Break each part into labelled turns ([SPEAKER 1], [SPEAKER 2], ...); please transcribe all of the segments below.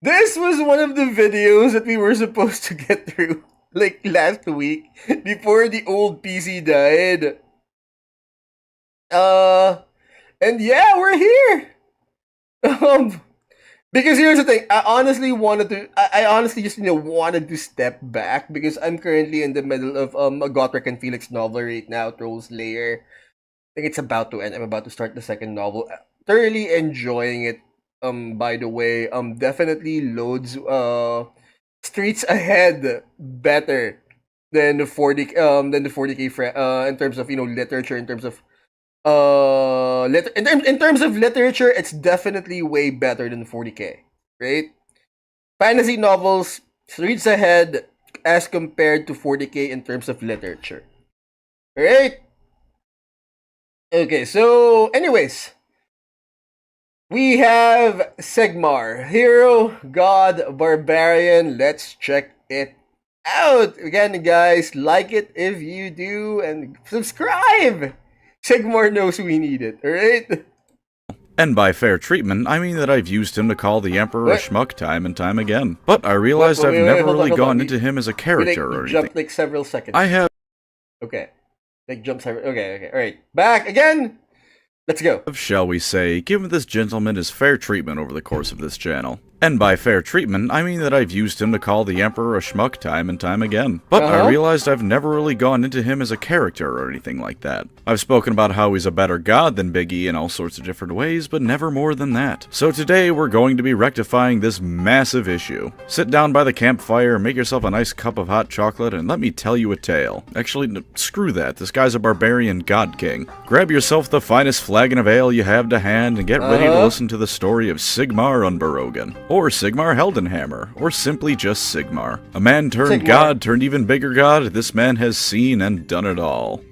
[SPEAKER 1] This was one of the videos that we were supposed to get through, like, last week, before the old PC died. And yeah, we're here! Um, because here's the thing, I honestly just, wanted to step back, because I'm currently in the middle of, a Gotrek and Felix novel right now, Troll's Lair. I think it's about to end. I'm about to start the second novel. Thoroughly enjoying it. By the way, definitely loads streets ahead better than the 40k in terms of literature, in terms of in terms of literature, it's definitely way better than 40k, right? Fantasy novels streets ahead as compared to 40k in terms of literature. Right? Okay, so anyways, we have Sigmar, hero, god, barbarian. Let's check it out. Again, guys, like it if you do, and subscribe. Sigmar knows we need it, alright?
[SPEAKER 2] And by fair treatment, I mean that I've used him to call the Emperor a
[SPEAKER 1] What?
[SPEAKER 2] schmuck time and time again. But I realized
[SPEAKER 1] Wait,
[SPEAKER 2] I've
[SPEAKER 1] wait,
[SPEAKER 2] never
[SPEAKER 1] hold on,
[SPEAKER 2] really
[SPEAKER 1] hold on.
[SPEAKER 2] gone into him as a character or anything.
[SPEAKER 1] Jumped like several seconds.
[SPEAKER 2] I have
[SPEAKER 1] Okay. Like jump several. Okay. Alright. Back again! Let's go.
[SPEAKER 2] shall we say, given this gentleman his fair treatment over the course of this channel. And by fair treatment, I mean that I've used him to call the Emperor a schmuck time and time again. But I realized I've never really gone into him as a character or anything like that. I've spoken about how he's a better god than Big E in all sorts of different ways, but never more than that. So today we're going to be rectifying this massive issue. Sit down by the campfire, make yourself a nice cup of hot chocolate, and let me tell you a tale. Actually, screw that, this guy's a barbarian god king. Grab yourself the finest flagon of ale you have to hand and get ready to listen to the story of Sigmar Unborogen. Or Sigmar Heldenhammer, or simply just Sigmar. A man turned
[SPEAKER 1] Sigmar.
[SPEAKER 2] god, turned even bigger god, this man has seen and done it all.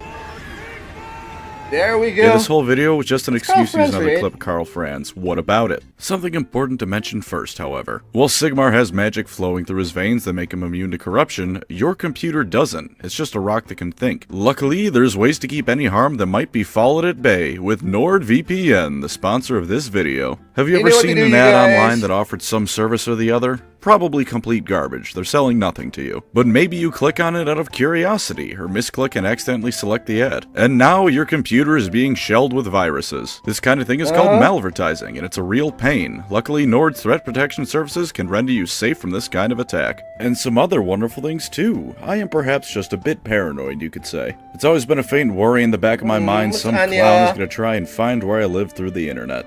[SPEAKER 1] There we go.
[SPEAKER 2] Yeah, this whole video was just an excuse to use
[SPEAKER 1] Franz,
[SPEAKER 2] another
[SPEAKER 1] right?
[SPEAKER 2] clip of Carl Franz. What about it? Something important to mention first, however. While Sigmar has magic flowing through his veins that make him immune to corruption, your computer doesn't. It's just a rock that can think. Luckily, there's ways to keep any harm that might befall it at bay with NordVPN, the sponsor of this video. Have you
[SPEAKER 1] You
[SPEAKER 2] ever
[SPEAKER 1] know what to
[SPEAKER 2] seen
[SPEAKER 1] do,
[SPEAKER 2] an
[SPEAKER 1] you
[SPEAKER 2] ad
[SPEAKER 1] guys.
[SPEAKER 2] online that offered some service or the other? Probably complete garbage. They're selling nothing to you. But maybe you click on it out of curiosity, or misclick and accidentally select the ad. And now your computer is being shelled with viruses. This kind of thing is called malvertising, and it's a real pain. Luckily, Nord's threat protection services can render you safe from this kind of attack. And some other wonderful things too. I am perhaps just a bit paranoid, you could say. It's always been a faint worry in the back of my mind some
[SPEAKER 1] Anya.
[SPEAKER 2] clown is gonna try and find where I live through the internet.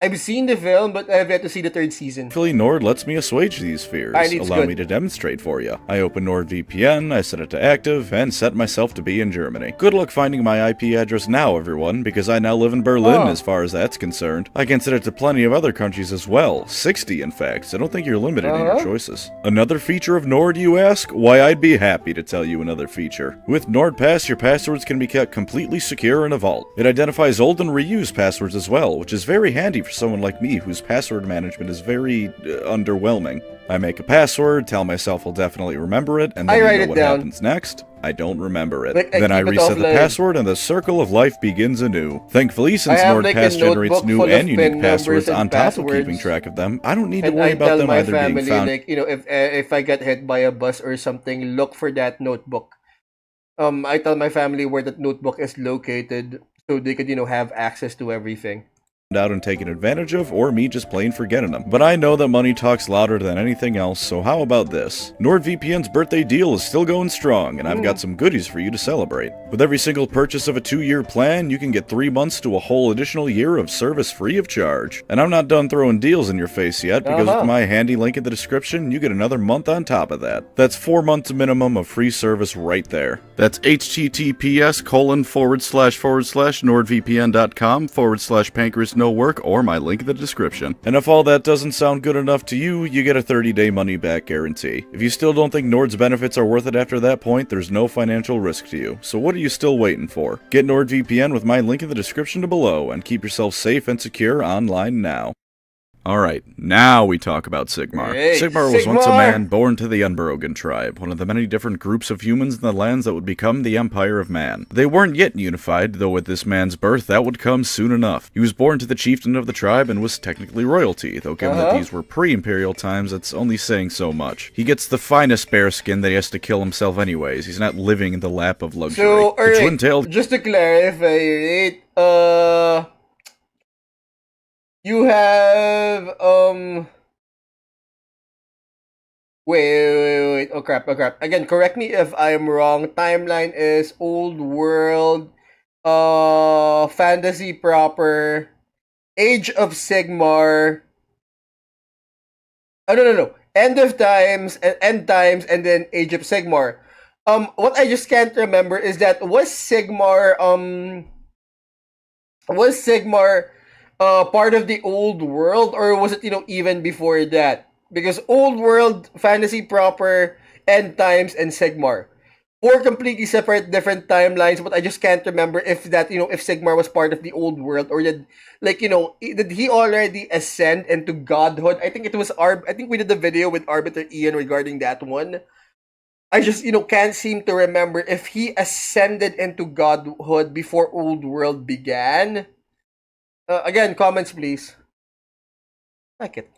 [SPEAKER 1] I've seen the film, but I've yet to see the third season.
[SPEAKER 2] Thankfully, Nord lets me assuage these fears.
[SPEAKER 1] Alright, it's
[SPEAKER 2] Allow
[SPEAKER 1] good.
[SPEAKER 2] me to demonstrate for you. I open NordVPN, I set it to active, and set myself to be in Germany. Good luck finding my IP address now, everyone, because I now live in Berlin as far as that's concerned. I can set it to plenty of other countries as well. 60, in fact, so I don't think you're limited in your choices. Another feature of Nord, you ask? Why, I'd be happy to tell you another feature. With NordPass, your passwords can be kept completely secure in a vault. It identifies old and reused passwords as well, which is very handy for someone like me whose password management is very underwhelming. I make a password, tell myself I'll definitely remember it, and then
[SPEAKER 1] I write
[SPEAKER 2] you know
[SPEAKER 1] it
[SPEAKER 2] what
[SPEAKER 1] down.
[SPEAKER 2] happens next? I don't remember it.
[SPEAKER 1] Like, I
[SPEAKER 2] then I
[SPEAKER 1] keep it
[SPEAKER 2] reset the
[SPEAKER 1] offline.
[SPEAKER 2] password and the circle of life begins anew. Thankfully, since
[SPEAKER 1] I have, like, a
[SPEAKER 2] NordPass generates
[SPEAKER 1] notebook
[SPEAKER 2] new
[SPEAKER 1] full of
[SPEAKER 2] and
[SPEAKER 1] PIN
[SPEAKER 2] unique passwords
[SPEAKER 1] numbers and
[SPEAKER 2] on top of keeping
[SPEAKER 1] passwords.
[SPEAKER 2] track of them, I don't need to
[SPEAKER 1] And
[SPEAKER 2] worry
[SPEAKER 1] I
[SPEAKER 2] about
[SPEAKER 1] tell
[SPEAKER 2] them
[SPEAKER 1] my
[SPEAKER 2] either being
[SPEAKER 1] family,
[SPEAKER 2] found.
[SPEAKER 1] like, if I get hit by a bus or something, look for that notebook. I tell my family where that notebook is located, so they could, have access to everything.
[SPEAKER 2] Out and taken advantage of, or me just plain forgetting them. But I know that money talks louder than anything else, so how about this? NordVPN's birthday deal is still going strong, and I've got some goodies for you to celebrate. With every single purchase of a 2-year plan, you can get 3 months to a whole additional year of service free of charge. And I'm not done throwing deals in your face yet, because with my handy link in the description, you get another month on top of that. That's 4 months minimum of free service right there. That's https://nordvpn.com/PancreasNoWork, or my link in the description. And if all that doesn't sound good enough to you, you get a 30-day money-back guarantee. If you still don't think Nord's benefits are worth it after that point, there's no financial risk to you. So what are you still waiting for? Get NordVPN with my link in the description below, and keep yourself safe and secure online now. Alright, now we talk about Sigmar.
[SPEAKER 1] Great.
[SPEAKER 2] Sigmar was once a
[SPEAKER 1] Sigmar!
[SPEAKER 2] man born to the Unbroken tribe, one of the many different groups of humans in the lands that would become the Empire of Man. They weren't yet unified, though with this man's birth that would come soon enough. He was born to the chieftain of the tribe and was technically royalty, though given that these were pre-imperial times, that's only saying so much. He gets the finest bearskin that he has to kill himself anyways. He's not living in the lap of luxury.
[SPEAKER 1] So,
[SPEAKER 2] The twin-tailed
[SPEAKER 1] just to clarify, right? You have, wait. Oh crap. Again, correct me if I'm wrong. Timeline is old world, fantasy proper, age of Sigmar. Oh, no. End of times, end times, and then age of Sigmar. What I just can't remember is that was Sigmar, part of the old world, or was it, even before that? Because old world, fantasy proper, end times, and Sigmar. Four completely separate different timelines, but I just can't remember if that, if Sigmar was part of the old world, or did, did he already ascend into godhood? I think it was I think we did the video with Arbiter Ian regarding that one. I just, can't seem to remember if he ascended into godhood before old world began. Again, comments, please. Like it.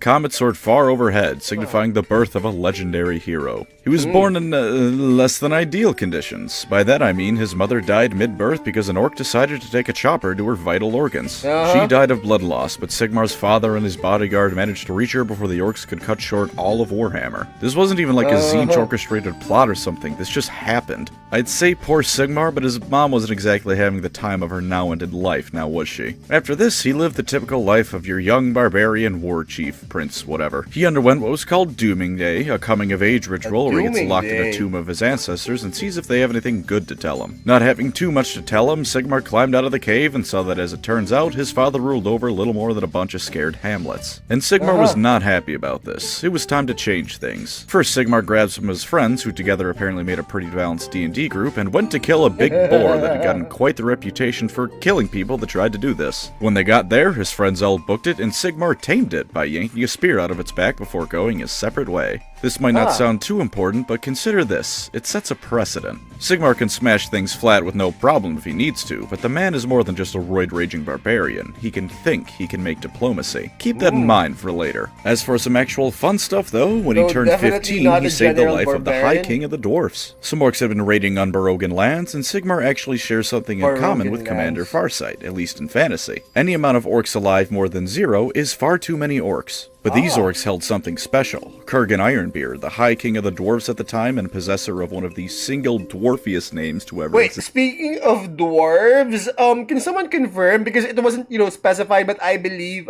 [SPEAKER 2] comet soared far overhead, signifying the birth of a legendary hero. He was born in less than ideal conditions. By that I mean his mother died mid-birth because an orc decided to take a chopper to her vital organs. She died of blood loss, but Sigmar's father and his bodyguard managed to reach her before the orcs could cut short all of Warhammer. This wasn't even like a Tzeentch orchestrated plot or something, this just happened. I'd say poor Sigmar, but his mom wasn't exactly having the time of her now-ended life, now was she? After this, he lived the typical life of your young barbarian war chief, prince, whatever. He underwent what was called Dooming Day, a coming-of-age ritual where he gets locked in a tomb of his ancestors and sees if they have anything good to tell him. Not having too much to tell him, Sigmar climbed out of the cave and saw that, as it turns out, his father ruled over little more than a bunch of scared hamlets. And Sigmar was not happy about this. It was time to change things. First, Sigmar grabbed some of his friends, who together apparently made a pretty balanced D&D group, and went to kill a big boar that had gotten quite the reputation for killing people that tried to do this. When they got there, his friends all booked it, and Sigmar tamed it by yanking a spear out of its back before going his separate way. This might not sound too important, but consider this. It sets a precedent. Sigmar can smash things flat with no problem if he needs to, but the man is more than just a roid-raging barbarian. He can think, he can make diplomacy. Keep that in mind for later. As for some actual fun stuff, though, when he turned 15, he saved the life of the High King of the Dwarfs. Some orcs have been raiding Unbroken lands, and Sigmar actually shares something in common with Commander Farsight, at least in fantasy. Any amount of orcs alive more than 0 is far too many orcs. But these orcs held something special. Kurgan Ironbeard, the High King of the Dwarves at the time and possessor of one of the single dwarfiest names to ever exist.
[SPEAKER 1] Speaking of dwarves, can someone confirm, because it wasn't, specified, but I believe,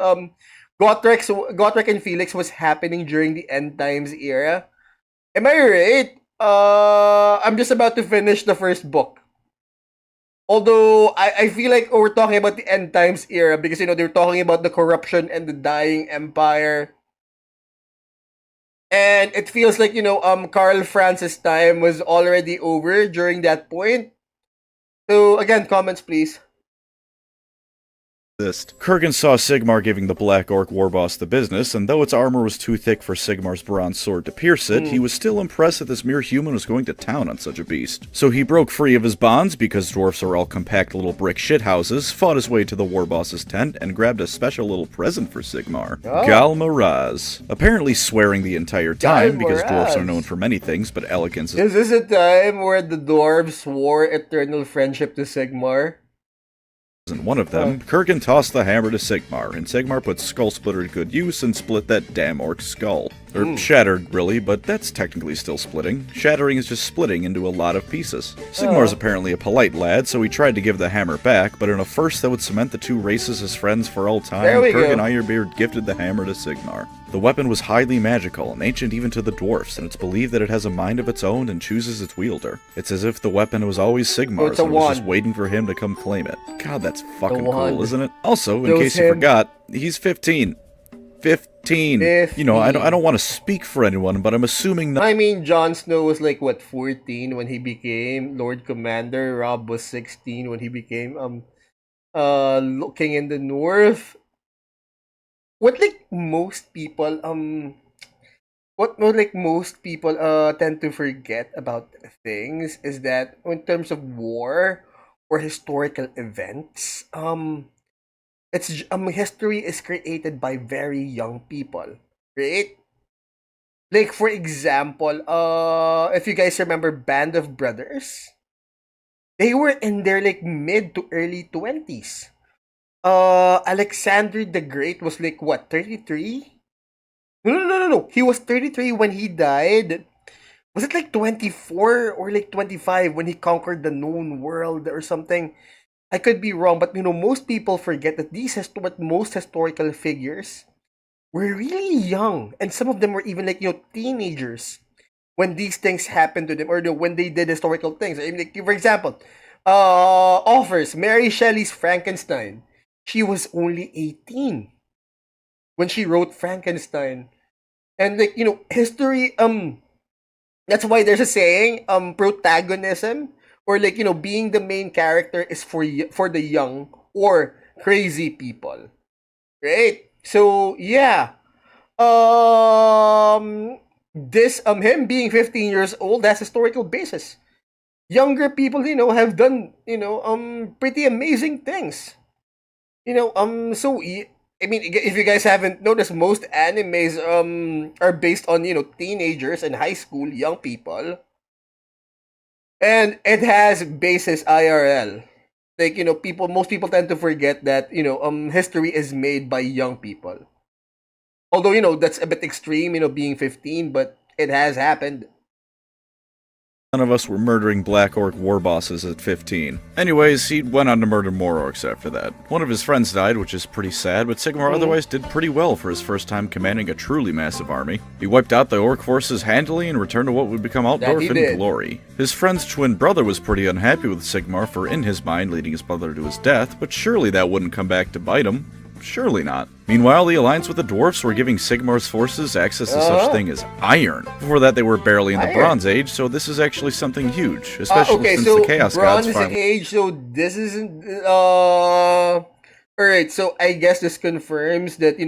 [SPEAKER 1] Gotrek and Felix was happening during the End Times era. Am I right? I'm just about to finish the first book. Although, I feel like we're talking about the End Times era because, they're talking about the corruption and the dying empire. And it feels like, Karl Franz's time was already over during that point. So, again, comments, please.
[SPEAKER 2] Kurgan saw Sigmar giving the Black Orc warboss the business, and though its armor was too thick for Sigmar's bronze sword to pierce it, he was still impressed that this mere human was going to town on such a beast. So he broke free of his bonds, because dwarfs are all compact little brick shithouses, fought his way to the warboss's tent, and grabbed a special little present for Sigmar. Galmaraz. Apparently swearing the entire time, because dwarfs are known for many things, but elegance
[SPEAKER 1] is... Is this a time where the dwarves swore eternal friendship to Sigmar?
[SPEAKER 2] Isn't one of them. Kurgan tossed the hammer to Sigmar, and Sigmar put Skull Splitter to good use and split that damn orc's skull. Or shattered, really, but that's technically still splitting. Shattering is just splitting into a lot of pieces. Sigmar's apparently a polite lad, so he tried to give the hammer back, but in a first that would cement the two races as friends for all time, Kurgan Ironbeard gifted the hammer to Sigmar. The weapon was highly magical and ancient even to the dwarfs, and it's believed that it has a mind of its own and chooses its wielder. It's as if the weapon was always Sigmar's and was just waiting for him to come claim it. God, that's fucking cool, isn't it? Also, in case you forgot, he's 15. 15. You know, I don't want to speak for anyone, but I'm assuming
[SPEAKER 1] I mean, Jon Snow was like, what, 14 when he became Lord Commander? Robb was 16 when he became, King in the North. what like most people most people tend to forget about things is that in terms of war or historical events, history is created by very young people, right? Like for example, if you guys remember Band of Brothers, they were in their like mid to early 20s. Alexander the Great was like what, 33? No. He was 33 when he died. Was it like 24 or like 25 when he conquered the known world or something? I could be wrong, but most people forget that most historical figures were really young, and some of them were even like teenagers when these things happened to them, or when they did historical things. I mean, like, for example, offers Mary Shelley's Frankenstein. She was only 18 when she wrote Frankenstein, and like history. That's why there's a saying, protagonism, or like being the main character is for the young or crazy people, right? So yeah, this him being 15 years old, that's historical basis. Younger people, have done pretty amazing things. I mean, if you guys haven't noticed, most animes are based on teenagers and high school young people, and it has basis IRL. Like most people tend to forget that history is made by young people. Although that's a bit extreme, being 15, but it has happened.
[SPEAKER 2] None of us were murdering Black Orc war bosses at 15. Anyways, he went on to murder more orcs after that. One of his friends died, which is pretty sad, but Sigmar otherwise did pretty well for his first time commanding a truly massive army. He wiped out the orc forces handily and returned to what would become Altdorf in glory. His friend's twin brother was pretty unhappy with Sigmar for, in his mind, leading his brother to his death, but surely that wouldn't come back to bite him. Surely not. Meanwhile, the alliance with the dwarfs were giving Sigmar's forces access to such thing as iron. Before that, they were barely in the Bronze Age, so this is actually something huge, especially since the Chaos Gods
[SPEAKER 1] Bronze Age, so this isn't alright, so I guess this confirms that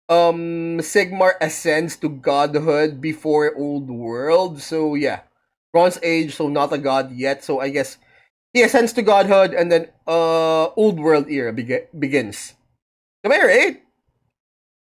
[SPEAKER 1] Sigmar ascends to godhood before Old World. So yeah, Bronze Age, so not a god yet. So I guess he ascends to godhood, and then Old World era begins. Am I right?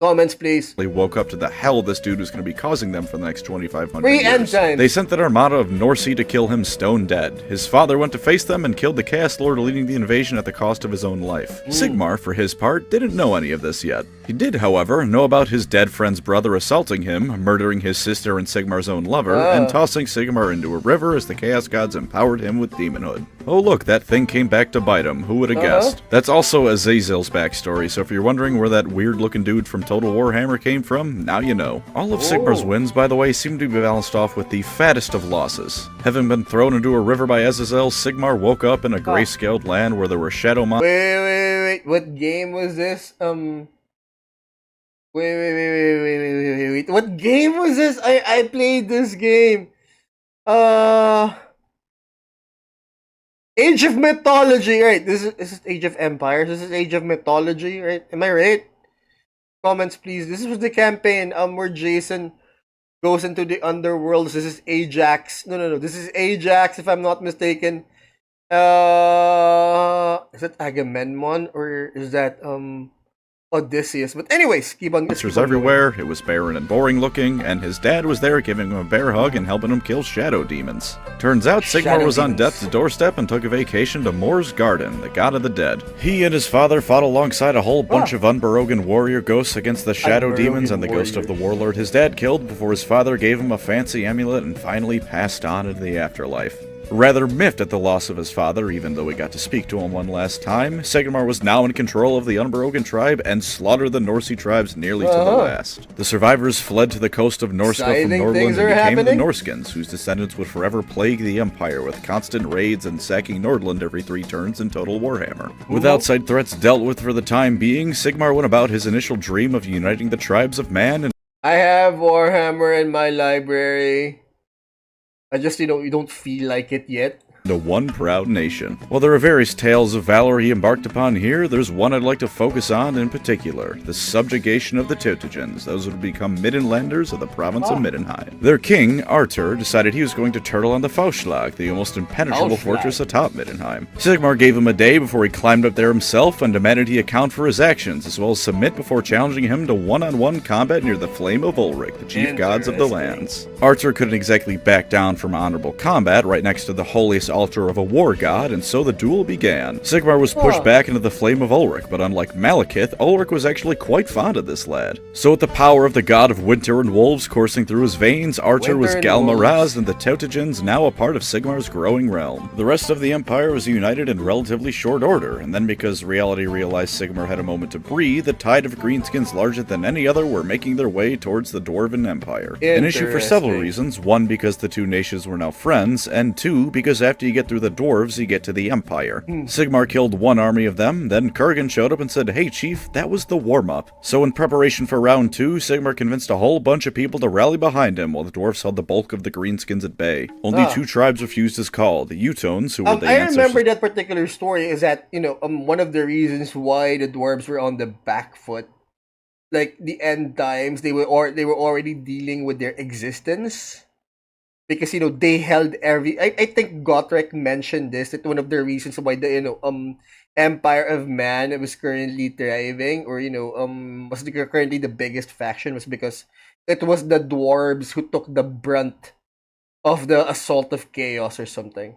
[SPEAKER 1] Comments, please.
[SPEAKER 2] They woke up to the hell this dude was going to be causing them for the next 2,500
[SPEAKER 1] Free
[SPEAKER 2] years.
[SPEAKER 1] end time.
[SPEAKER 2] They sent an armada of Norsi to kill him stone dead. His father went to face them and killed the Chaos Lord, leading the invasion at the cost of his own life. Sigmar, for his part, didn't know any of this yet. He did, however, know about his dead friend's brother assaulting him, murdering his sister and Sigmar's own lover, and tossing Sigmar into a river as the Chaos Gods empowered him with demonhood. Oh look, that thing came back to bite him. Who would have guessed? That's also Azazil's backstory, so if you're wondering where that weird-looking dude from Total Warhammer came from, now you know. All of Sigmar's wins, by the way, seem to be balanced off with the fattest of losses. Having been thrown into a river by Azazel, Sigmar woke up in a grayscaled land where there were shadow monsters.
[SPEAKER 1] Wait. What game was this? Wait. What game was this? I played this game. Age of Mythology, right? This is Age of Empires. This is Age of Mythology, right? Am I right? Comments, please. This was the campaign where Jason goes into the underworlds. This is Ajax. No. This is Ajax, if I'm not mistaken. Is it Agamemnon or is that Odysseus? But anyways, keep on.
[SPEAKER 2] Monsters everywhere. It was barren and boring looking, and his dad was there giving him a bear hug and helping him kill shadow demons. Turns out Sigmar was on death's doorstep and took a vacation to Mor's Garden, the god of the dead. He and his father fought alongside a whole bunch of Unborogan warrior ghosts against the shadow demons and the ghost of the warlord his dad killed before his father gave him a fancy amulet and finally passed on into the afterlife. Rather miffed at the loss of his father, even though he got to speak to him one last time, Sigmar was now in control of the Unborogan tribe and slaughtered the Norsi tribes nearly to the last. The survivors fled to the coast of Norska from Nordland and became the Norskins, whose descendants would forever plague the Empire with constant raids and sacking Nordland every 3 turns in Total Warhammer. With outside threats dealt with for the time being, Sigmar went about his initial dream of uniting the tribes of man and
[SPEAKER 1] I have Warhammer in my library. I just, you don't feel like it yet.
[SPEAKER 2] to one proud nation. While there are various tales of valor he embarked upon here, there's one I'd like to focus on in particular, the subjugation of the Teutogens, those who would become Middenlanders of the province of Middenheim. Their king, Artur, decided he was going to turtle on the Fauschlag, the almost impenetrable fortress atop Middenheim. Sigmar gave him a day before he climbed up there himself and demanded he account for his actions, as well as submit before challenging him to one-on-one combat near the Flame of Ulrich, the chief gods of the lands. Artur couldn't exactly back down from honorable combat right next to the holiest altar of a war god, and so the duel began. Sigmar was pushed back into the Flame of Ulrich, but unlike Malekith, Ulrich was actually quite fond of this lad. So with the power of the god of winter and wolves coursing through his veins, Artur was Galmaraz and the Teutogens, now a part of Sigmar's growing realm. The rest of the empire was united in relatively short order, and then because reality realized Sigmar had a moment to breathe, the tide of greenskins larger than any other were making their way towards the Dwarven Empire. An issue for several reasons, one because the two nations were now friends, and two because after you get through the dwarves you get to the Empire. Sigmar killed one army of them, then Kurgan showed up and said, "Hey chief, that was the warm-up." So in preparation for round 2, Sigmar convinced a whole bunch of people to rally behind him while the dwarves held the bulk of the greenskins at bay. Only 2 tribes refused his call, the Utones, who were the ancestors.
[SPEAKER 1] I remember that particular story is that, one of the reasons why the dwarves were on the back foot, like the end times, they were already dealing with their existence. Because, they held I think Gotrek mentioned this, that one of the reasons why the, Empire of Man was currently thriving, or, was currently the biggest faction, was because it was the dwarves who took the brunt of the assault of chaos or something.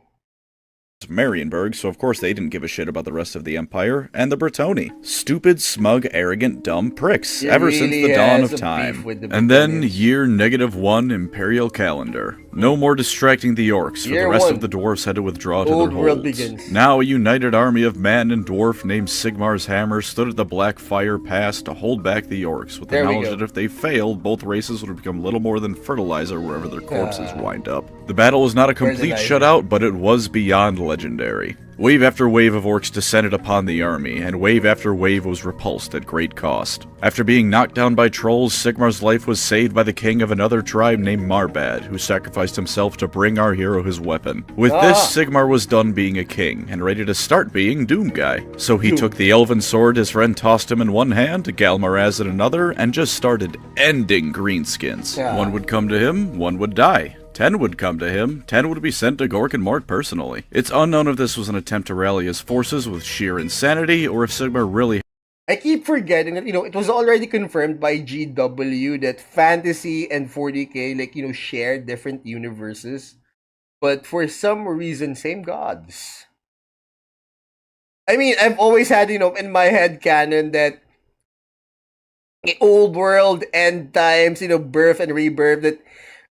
[SPEAKER 2] Marienburg, so of course they didn't give a shit about the rest of the empire, and the Bretonni. Stupid, smug, arrogant, dumb pricks, ever since the dawn of time. And then, year -1, Imperial Calendar. No more distracting the orcs, for the rest of the dwarves had to withdraw to their holds. Now a united army of man and dwarf named Sigmar's Hammer stood at the Black Fire Pass to hold back the orcs, with the knowledge that if they failed, both races would become little more than fertilizer wherever their corpses wind up. The battle was not a complete shutout, but it was beyond legendary. Wave after wave of orcs descended upon the army, and wave after wave was repulsed at great cost. After being knocked down by trolls, Sigmar's life was saved by the king of another tribe named Marbad, who sacrificed himself to bring our hero his weapon. With this, Sigmar was done being a king, and ready to start being Doomguy. So he took the elven sword his friend tossed him in one hand, Galmaraz in another, and just started ending greenskins. One would come to him, one would die. 10 would come to him, 10 would be sent to Gork and Mort personally. It's unknown if this was an attempt to rally his forces with sheer insanity, or if Sigmar really...
[SPEAKER 1] I keep forgetting that, it was already confirmed by GW that fantasy and 40k, share different universes. But for some reason, same gods. I mean, I've always had, in my head canon that old world, end times, birth and rebirth, that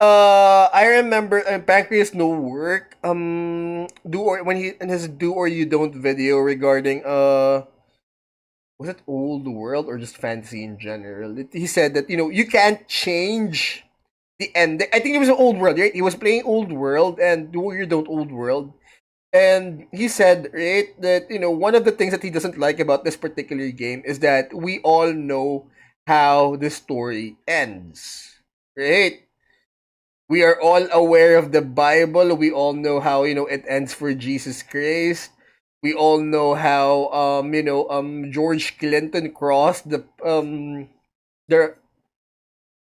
[SPEAKER 1] I remember PancreasNoWork when he in his Do or You Don't video regarding was it old world or just fantasy in general? He said that you can't change the ending. I think it was old world, right? He was playing old world and Do or You Don't Old World, and he said, right, that one of the things that he doesn't like about this particular game is that we all know how the story ends, right? We are all aware of the Bible. We all know how, it ends for Jesus Christ. We all know how, George Clinton crossed the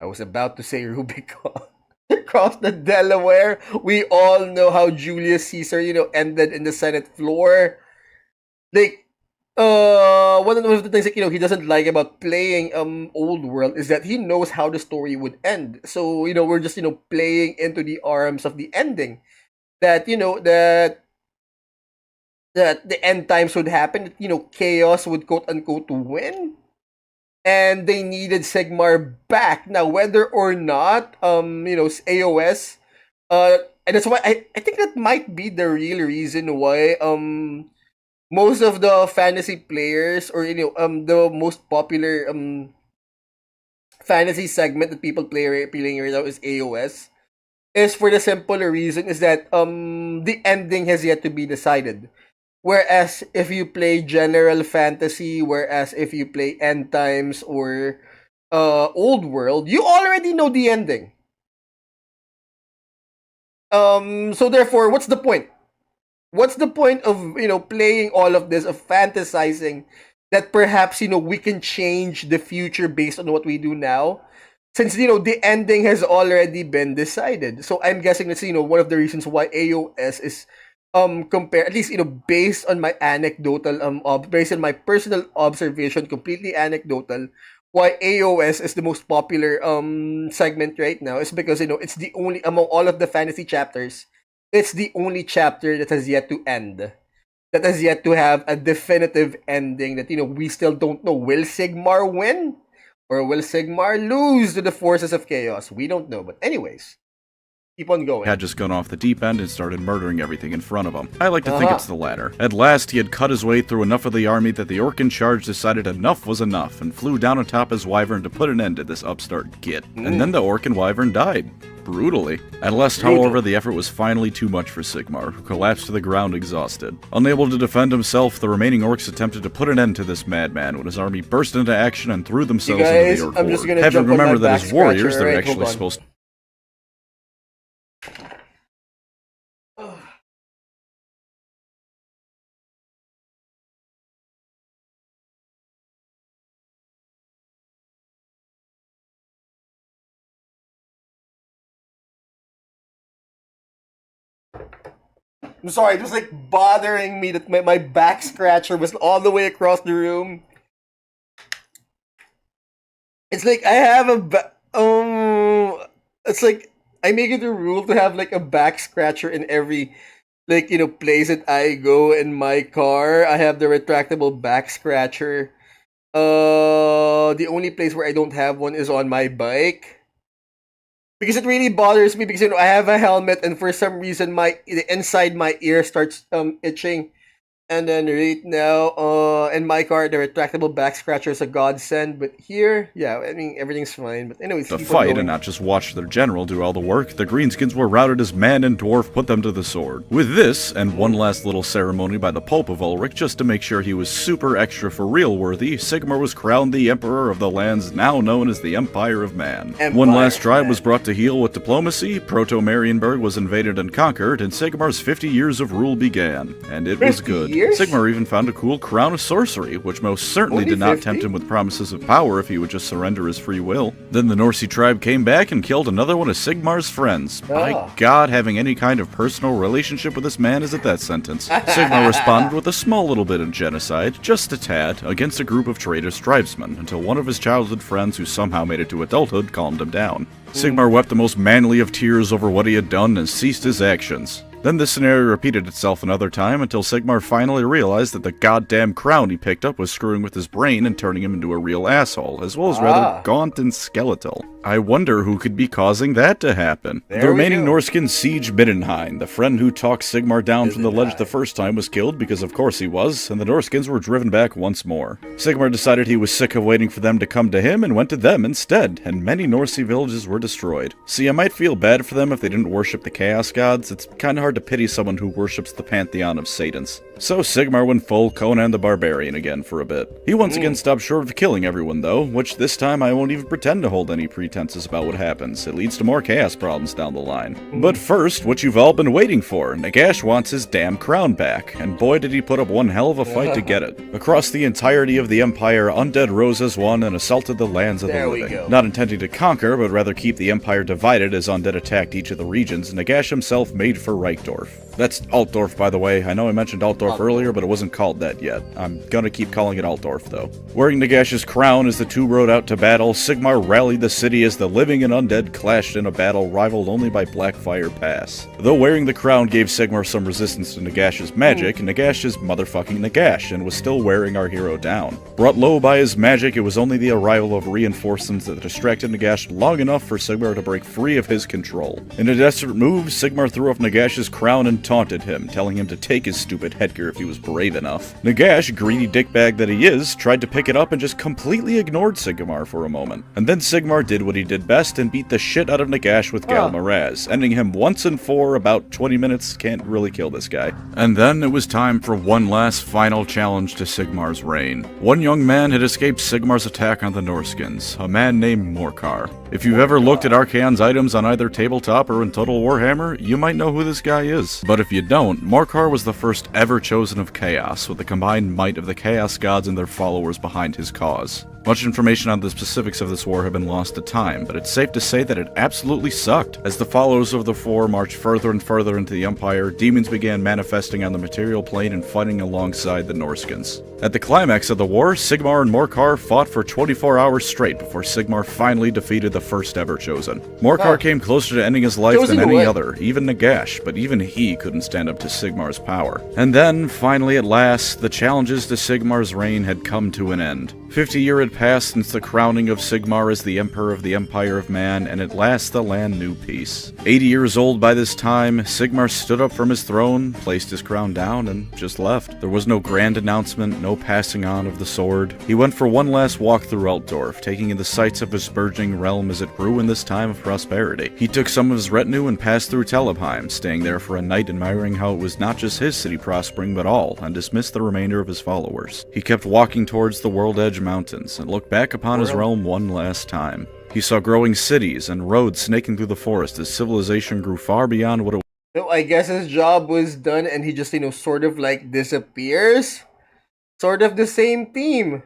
[SPEAKER 1] I was about to say Rubicon. Crossed the Delaware. We all know how Julius Caesar, ended in the Senate floor. One of the things he doesn't like about playing old world is that he knows how the story would end. So we're just playing into the arms of the ending, that that the end times would happen, that chaos would quote unquote win, and they needed Sigmar back. Now whether or not AOS, and that's why I think that might be the real reason why most of the fantasy players, or the most popular fantasy segment that people playing right now is AOS, is for the simple reason is that the ending has yet to be decided. Whereas if you play general fantasy, whereas if you play end times or old world, you already know the ending. So therefore, what's the point? what's the point of, playing all of this, of fantasizing that perhaps, we can change the future based on what we do now? Since, the ending has already been decided. So I'm guessing that's, one of the reasons why AOS is compare, at least, based on my anecdotal, based on my personal observation, completely anecdotal, why AOS is the most popular segment right now is because, it's the only, among all of the fantasy chapters, it's the only chapter that has yet to end. That has yet to have a definitive ending that, we still don't know. Will Sigmar win? Or will Sigmar lose to the forces of chaos? We don't know. But anyways, keep on going.
[SPEAKER 2] Had just gone off the deep end and started murdering everything in front of him. I like to think it's the latter. At last, he had cut his way through enough of the army that the orc in charge decided enough was enough and flew down atop his wyvern to put an end to this upstart git. And then the orc and wyvern died. Brutally. At last, however, the effort was finally too much for Sigmar, who collapsed to the ground exhausted. Unable to defend himself, the remaining orcs attempted to put an end to this madman when his army burst into action and threw themselves into the orc horde. Having remembered that as warriors, they're actually supposed to...
[SPEAKER 1] I'm sorry, it was like bothering me that my back scratcher was all the way across the room. It's like I have it's like I make it a rule to have like a back scratcher in every place that I go in my car. I have the retractable back scratcher. The only place where I don't have one is on my bike. Because it really bothers me because I have a helmet and for some reason the inside my ear starts itching. And then right now, in my car, the retractable back scratcher is a godsend. But here, yeah, I mean, everything's fine. But anyways,
[SPEAKER 2] to fight and not just watch their general do all the work, the Greenskins were routed as man and dwarf put them to the sword. With this, and one last little ceremony by the Pope of Ulrich just to make sure he was super extra for real worthy, Sigmar was crowned the Emperor of the lands now known as the Empire of Man. One last tribe was brought to heel with diplomacy, Proto-Marienburg was invaded and conquered, and Sigmar's 50 years of rule began. And it was good. Sigmar even found a cool crown of sorcery, which most certainly did not tempt him with promises of power if he would just surrender his free will. Then the Norsey tribe came back and killed another one of Sigmar's friends. By God, having any kind of personal relationship with this man is a death sentence. Sigmar responded with a small little bit of genocide, just a tad, against a group of traitorous tribesmen, until one of his childhood friends who somehow made it to adulthood calmed him down. Sigmar wept the most manly of tears over what he had done and ceased his actions. Then this scenario repeated itself another time until Sigmar finally realized that the goddamn crown he picked up was screwing with his brain and turning him into a real asshole, as well as rather gaunt and skeletal. I wonder who could be causing that to happen. The remaining Norskin siege Middenheim. The friend who talked Sigmar down from the ledge the first time was killed, because of course he was, and the Norskins were driven back once more. Sigmar decided he was sick of waiting for them to come to him and went to them instead, and many Norsey villages were destroyed. See, I might feel bad for them if they didn't worship the Chaos Gods. It's kinda hard to pity someone who worships the pantheon of Satans. So Sigmar went full Conan the Barbarian again for a bit. He once again stopped short of killing everyone though, which this time I won't even pretend to hold any pretenses about what happens. It leads to more chaos problems down the line. But first, what you've all been waiting for. Nagash wants his damn crown back, and boy did he put up one hell of a fight to get it. Across the entirety of the Empire, undead rose as one and assaulted the lands of the living. Not intending to conquer, but rather keep the Empire divided as undead attacked each of the regions, Nagash himself made for Reichdorf. That's Altdorf, by the way. I know I mentioned Altdorf earlier, but it wasn't called that yet. I'm gonna keep calling it Altdorf, though. Wearing Nagash's crown as the two rode out to battle, Sigmar rallied the city as the living and undead clashed in a battle rivaled only by Blackfire Pass. Though wearing the crown gave Sigmar some resistance to Nagash's magic, Nagash is motherfucking Nagash, and was still wearing our hero down. Brought low by his magic, it was only the arrival of reinforcements that distracted Nagash long enough for Sigmar to break free of his control. In a desperate move, Sigmar threw off Nagash's crown and taunted him, telling him to take his stupid head scepter if he was brave enough. Nagash, greedy dickbag that he is, tried to pick it up and just completely ignored Sigmar for a moment. And then Sigmar did what he did best and beat the shit out of Nagash with Galmaraz, ending him once and for about 20 minutes. Can't really kill this guy. And then it was time for one last final challenge to Sigmar's reign. One young man had escaped Sigmar's attack on the Norskins, a man named Morkar. If you've ever looked at Archaon's items on either tabletop or in Total Warhammer, you might know who this guy is. But if you don't, Morkar was the first ever chosen of Chaos, with the combined might of the Chaos Gods and their followers behind his cause. Much information on the specifics of this war have been lost to time, but it's safe to say that it absolutely sucked. As the followers of the four marched further and further into the Empire, demons began manifesting on the material plane and fighting alongside the Norskins. At the climax of the war, Sigmar and Morkar fought for 24 hours straight before Sigmar finally defeated the first ever Chosen. Morkar came closer to ending his life than any other, even Nagash, but even he couldn't stand up to Sigmar's power. And then, finally at last, the challenges to Sigmar's reign had come to an end. 50 years had passed since the crowning of Sigmar as the Emperor of the Empire of Man, and at last the land knew peace. 80 years old by this time, Sigmar stood up from his throne, placed his crown down, and just left. There was no grand announcement, no passing on of the sword. He went for one last walk through Altdorf, taking in the sights of his burgeoning realm as it grew in this time of prosperity. He took some of his retinue and passed through Telebheim, staying there for a night admiring how it was not just his city prospering but all, and dismissed the remainder of his followers. He kept walking towards the World Edge Mountains and looked back upon his realm one last time. He saw growing cities and roads snaking through the forest as civilization grew far beyond what it
[SPEAKER 1] So I guess his job was done and he just, sort of like disappears? Sort of the same theme.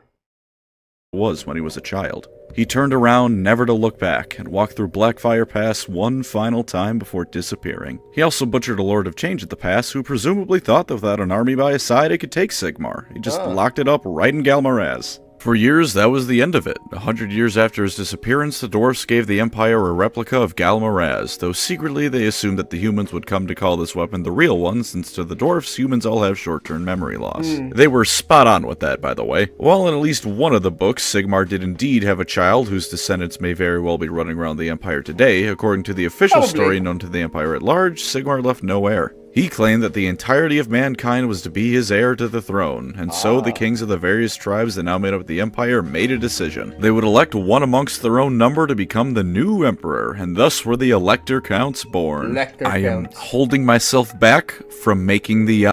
[SPEAKER 2] was when he was a child. He turned around, never to look back, and walked through Blackfire Pass one final time before disappearing. He also butchered a Lord of Change at the pass, who presumably thought that without an army by his side it could take Sigmar. He just locked it up right in Galmaraz. For years, that was the end of it. 100 years after his disappearance, the dwarfs gave the Empire a replica of Galmaraz, though secretly they assumed that the humans would come to call this weapon the real one, since to the dwarfs, humans all have short-term memory loss. They were spot on with that, by the way. While in at least one of the books, Sigmar did indeed have a child whose descendants may very well be running around the Empire today, according to the official story known to the Empire at large, Sigmar left no heir. He claimed that the entirety of mankind was to be his heir to the throne, and so the kings of the various tribes that now made up the Empire made a decision. They would elect one amongst their own number to become the new emperor, and thus were the Elector Counts born. I am holding myself back from making the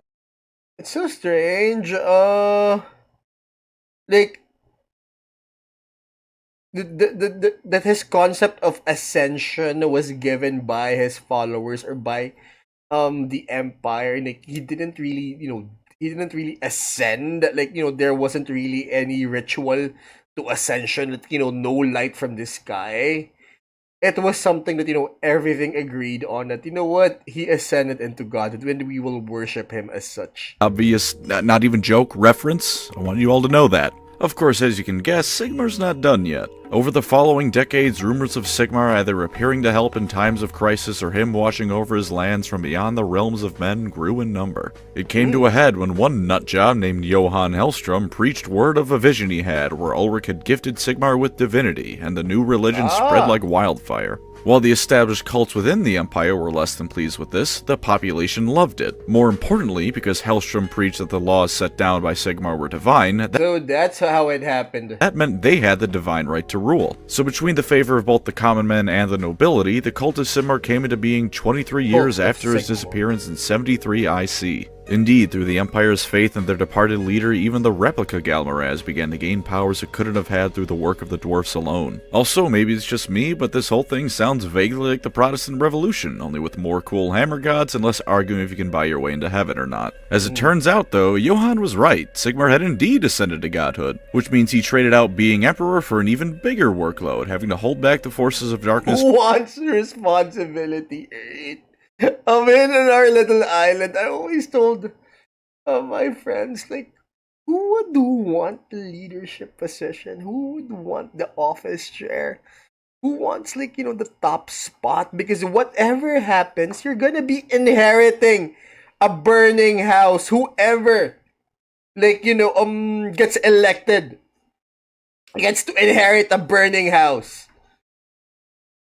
[SPEAKER 1] It's so strange, like, that his concept of ascension was given by his followers or by the Empire. Like, he didn't really ascend. Like, there wasn't really any ritual to ascension. That, no light from the sky. It was something that, everything agreed on, that, what, he ascended into godhood when we will worship him as such.
[SPEAKER 2] Obvious, not even joke, reference. I want you all to know that. Of course, as you can guess, Sigmar's not done yet. Over the following decades, rumors of Sigmar either appearing to help in times of crisis or him watching over his lands from beyond the realms of men grew in number. It came to a head when one nutjob named Johann Hellstrom preached word of a vision he had where Ulrich had gifted Sigmar with divinity, and the new religion spread like wildfire. While the established cults within the Empire were less than pleased with this, the population loved it. More importantly, because Hellstrom preached that the laws set down by Sigmar were divine,
[SPEAKER 1] so that's how it happened.
[SPEAKER 2] That meant they had the divine right to rule. So between the favor of both the common men and the nobility, the cult of Sigmar came into being 23 years after his disappearance in 73 IC. Indeed, through the Empire's faith in their departed leader, even the replica Galmaraz began to gain powers it couldn't have had through the work of the dwarfs alone. Also, maybe it's just me, but this whole thing sounds vaguely like the Protestant Revolution, only with more cool hammer gods and less arguing if you can buy your way into heaven or not. As it turns out, though, Johann was right. Sigmar had indeed ascended to godhood, which means he traded out being emperor for an even bigger workload, having to hold back the forces of darkness.
[SPEAKER 1] Who wants responsibility? I'm in our little island. I always told my friends, like, who would want the leadership position? Who would want the office chair? Who wants, like, the top spot? Because whatever happens, you're gonna be inheriting a burning house. Whoever, like, gets elected gets to inherit a burning house.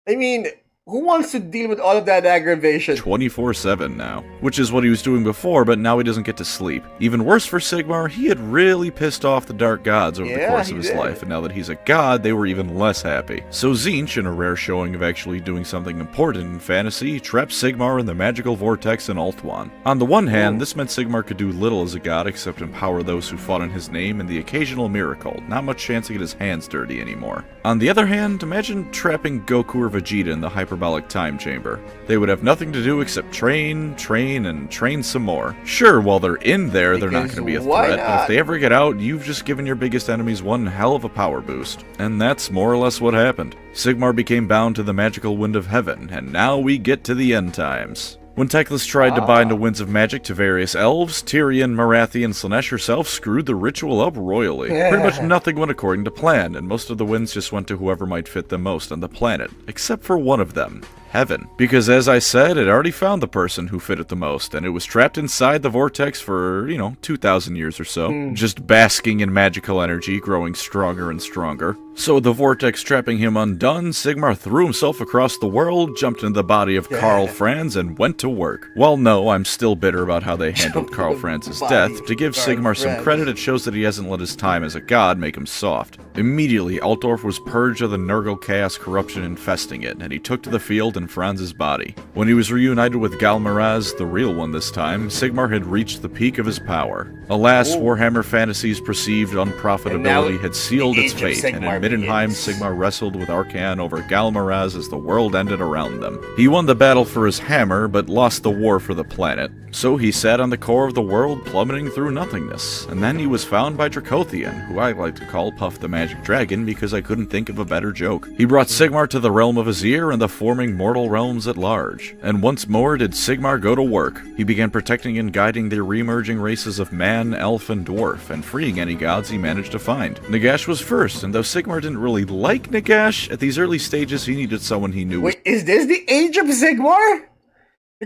[SPEAKER 1] I mean, Who wants to deal with all of that aggravation?
[SPEAKER 2] 24/7 now, which is what he was doing before, but now he doesn't get to sleep. Even worse for Sigmar, he had really pissed off the dark gods over the course of his life, and now that he's a god, they were even less happy. So Tzeentch, in a rare showing of actually doing something important in fantasy, trapped Sigmar in the magical vortex in Ulthuan. On the one hand, this meant Sigmar could do little as a god except empower those who fought in his name and the occasional miracle, not much chance to get his hands dirty anymore. On the other hand, imagine trapping Goku or Vegeta in the hyperbolic time chamber. They would have nothing to do except train, and train some more. Sure, while they're in there, they're not going to be a threat, but if they ever get out, you've just given your biggest enemies one hell of a power boost. And that's more or less what happened. Sigmar became bound to the magical wind of heaven, and now we get to the end times. When Teclis tried to bind the winds of magic to various elves, Tyrion, Marathi, and Slaanesh herself screwed the ritual up royally. Pretty much nothing went according to plan, and most of the winds just went to whoever might fit them most on the planet, except for one of them. Heaven. Because as I said, it already found the person who fit it the most, and it was trapped inside the vortex for, 2,000 years or so, just basking in magical energy, growing stronger and stronger. So the vortex trapping him undone, Sigmar threw himself across the world, jumped into the body of Karl Franz, and went to work. Well, no, I'm still bitter about how they handled Karl Franz's death. To give Sigmar some credit, it shows that he hasn't let his time as a god make him soft. Immediately, Altdorf was purged of the Nurgle chaos corruption infesting it, and he took to the field in Franz's body. When he was reunited with Galmaraz, the real one this time, Sigmar had reached the peak of his power. Alas, Warhammer Fantasy's perceived unprofitability had sealed its fate, and in Middenheim, Sigmar wrestled with Archaon over Galmaraz as the world ended around them. He won the battle for his hammer, but lost the war for the planet. So he sat on the core of the world, plummeting through nothingness. And then he was found by Dracothian, who I like to call Puff the Magic Dragon because I couldn't think of a better joke. He brought Sigmar to the realm of Azir and the forming mortal realms at large. And once more did Sigmar go to work. He began protecting and guiding the re-emerging races of man, elf, and dwarf, and freeing any gods he managed to find. Nagash was first, and though Sigmar didn't really like Nagash, at these early stages he needed someone he knew was
[SPEAKER 1] is this the age of Sigmar?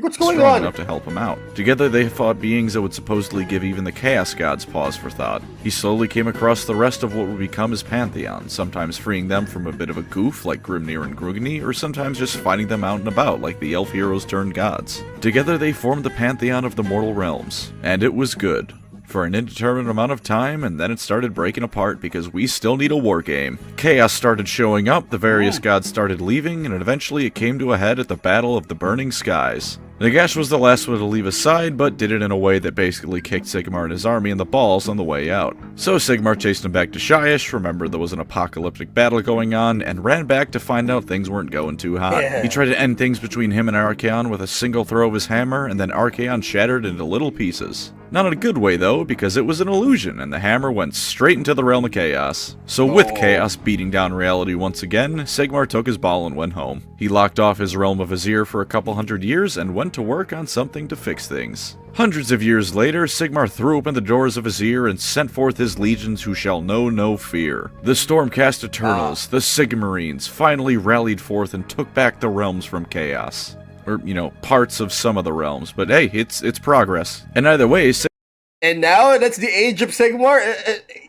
[SPEAKER 1] What's going
[SPEAKER 2] strong
[SPEAKER 1] on?
[SPEAKER 2] enough to help him out. Together they fought beings that would supposedly give even the Chaos Gods pause for thought. He slowly came across the rest of what would become his pantheon, sometimes freeing them from a bit of a goof like Grimnir and Grugni, or sometimes just fighting them out and about like the elf heroes turned gods. Together they formed the pantheon of the mortal realms, and it was good. For an indeterminate amount of time, and then it started breaking apart because we still need a war game. Chaos started showing up, the various gods started leaving, and eventually it came to a head at the Battle of the Burning Skies. Nagash was the last one to leave his side, but did it in a way that basically kicked Sigmar and his army in the balls on the way out. So Sigmar chased him back to Shyish, remembered there was an apocalyptic battle going on, and ran back to find out things weren't going too hot. He tried to end things between him and Archaon with a single throw of his hammer, and then Archaon shattered into little pieces. Not in a good way though, because it was an illusion, and the hammer went straight into the realm of chaos. So with chaos beating down reality once again, Sigmar took his ball and went home. He locked off his realm of Azir for a couple hundred years and went to work on something to fix things. Hundreds of years later, Sigmar threw open the doors of Azir and sent forth his legions who shall know no fear. The Stormcast Eternals, the Sigmarines, finally rallied forth and took back the realms from chaos. Or, parts of some of the realms. But hey, it's progress. And either way,
[SPEAKER 1] and now that's the age of Sigmar?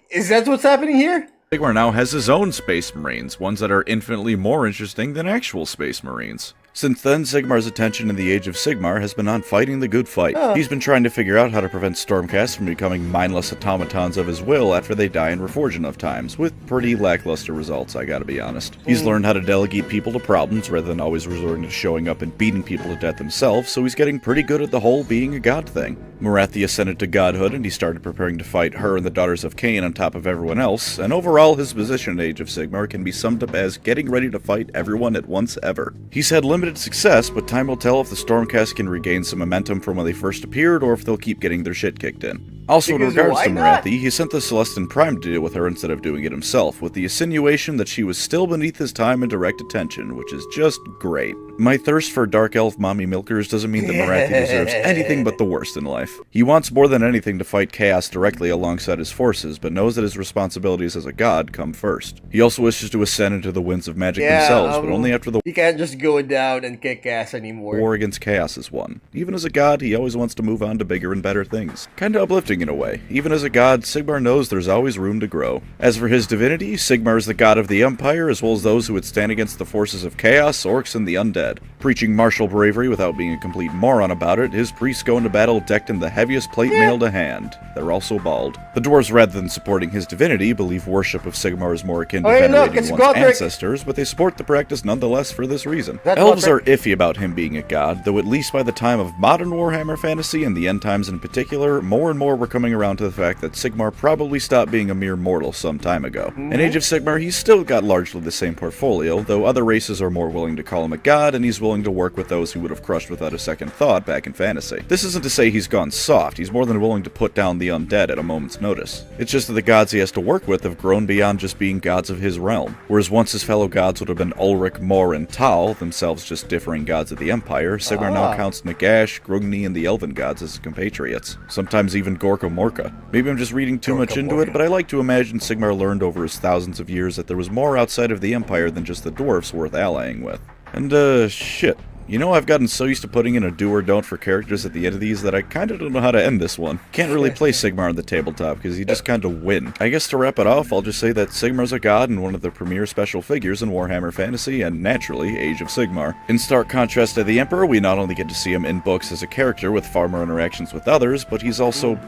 [SPEAKER 1] Is that what's happening here?
[SPEAKER 2] Sigmar now has his own Space Marines, ones that are infinitely more interesting than actual Space Marines. Since then, Sigmar's attention in the Age of Sigmar has been on fighting the good fight. He's been trying to figure out how to prevent Stormcast from becoming mindless automatons of his will after they die and reforge enough times, with pretty lackluster results, I gotta be honest. He's learned how to delegate people to problems rather than always resorting to showing up and beating people to death himself, so he's getting pretty good at the whole being a god thing. Marathi ascended to godhood, and he started preparing to fight her and the Daughters of Cain on top of everyone else, and overall his position in Age of Sigmar can be summed up as getting ready to fight everyone at once ever. He's had limited success, but time will tell if the Stormcast can regain some momentum from when they first appeared, or if they'll keep getting their shit kicked in. Also, in regards to Marathi, he sent the Celestin Prime to deal with her instead of doing it himself, with the insinuation that she was still beneath his time and direct attention, which is just great. My thirst for Dark Elf mommy milkers doesn't mean that Marathi deserves anything but the worst in life. He wants more than anything to fight chaos directly alongside his forces, but knows that his responsibilities as a god come first. He also wishes to ascend into the winds of magic themselves, but only after the
[SPEAKER 1] he can't just go down and kick ass anymore.
[SPEAKER 2] War against chaos is won. Even as a god, he always wants to move on to bigger and better things. Kinda uplifting in a way. Even as a god, Sigmar knows there's always room to grow. As for his divinity, Sigmar is the god of the Empire, as well as those who would stand against the forces of chaos, orcs, and the undead. Preaching martial bravery without being a complete moron about it, his priests go into battle decked in the heaviest plate mail to hand. They're also bald. The dwarves, rather than supporting his divinity, believe worship of Sigmar is more akin to venerating one's ancestors, but they support the practice nonetheless for this reason. Elves are iffy about him being a god, though at least by the time of modern Warhammer Fantasy, and the end times in particular, more and more were coming around to the fact that Sigmar probably stopped being a mere mortal some time ago. In Age of Sigmar, he's still got largely the same portfolio, though other races are more willing to call him a god, and he's willing to work with those who would have crushed without a second thought back in Fantasy. This isn't to say he's gone soft, he's more than willing to put down the undead at a moment's notice. It's just that the gods he has to work with have grown beyond just being gods of his realm. Whereas once his fellow gods would have been Ulrich, Mor, and Tal, themselves just differing gods of the Empire, Sigmar now counts Nagash, Grungni, and the Elven gods as his compatriots. Sometimes even Gorka Morka. Maybe I'm just reading too much into it, but I like to imagine Sigmar learned over his thousands of years that there was more outside of the Empire than just the dwarfs worth allying with. And, shit. You know, I've gotten so used to putting in a do or don't for characters at the end of these that I kinda don't know how to end this one. Can't really play Sigmar on the tabletop, because you just kinda win. I guess to wrap it off, I'll just say that Sigmar's a god and one of the premier special figures in Warhammer Fantasy, and naturally, Age of Sigmar. In stark contrast to the Emperor, we not only get to see him in books as a character with far more interactions with others, but he's also,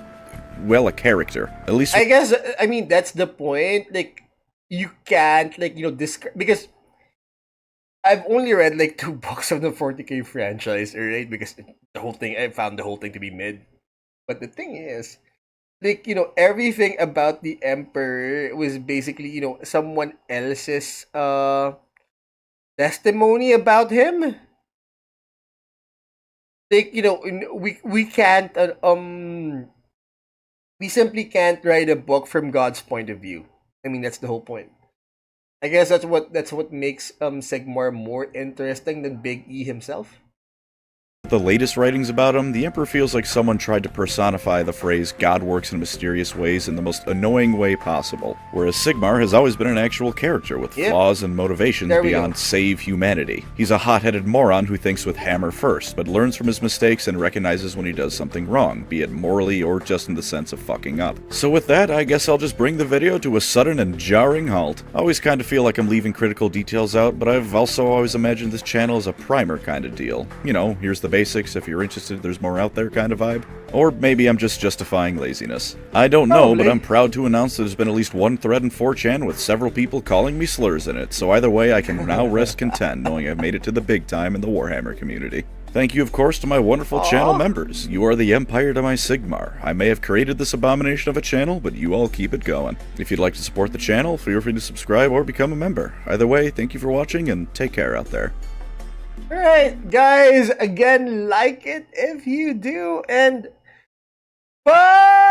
[SPEAKER 2] well, a character. At least
[SPEAKER 1] I guess, I mean, that's the point. Like, you can't, like, because I've only read like 2 books of the 40k franchise, right? Because I found the whole thing to be mid. But the thing is, like, everything about the Emperor was basically, someone else's testimony about him. Like, we can't we simply can't write a book from God's point of view. I mean, that's the whole point. I guess that's what makes Sigmar more interesting than Big E himself.
[SPEAKER 2] the latest writings about him, the Emperor feels like someone tried to personify the phrase "God works in mysterious ways" in the most annoying way possible, whereas Sigmar has always been an actual character with flaws and motivations beyond save humanity. He's a hot-headed moron who thinks with hammer first, but learns from his mistakes and recognizes when he does something wrong, be it morally or just in the sense of fucking up. So with that, I guess I'll just bring the video to a sudden and jarring halt. I always kind of feel like I'm leaving critical details out, but I've also always imagined this channel as a primer kind of deal. You know, here's the basics, if you're interested there's more out there kind of vibe. Or maybe I'm just justifying laziness. I don't know, but I'm proud to announce that there's been at least one thread in 4chan with several people calling me slurs in it, so either way I can now rest content knowing I've made it to the big time in the Warhammer community. Thank you, of course, to my wonderful channel members. You are the Empire to my Sigmar. I may have created this abomination of a channel, but you all keep it going. If you'd like to support the channel, feel free to subscribe or become a member. Either way, thank you for watching, and take care out there.
[SPEAKER 1] Alright, guys, again, like it if you do, and bye!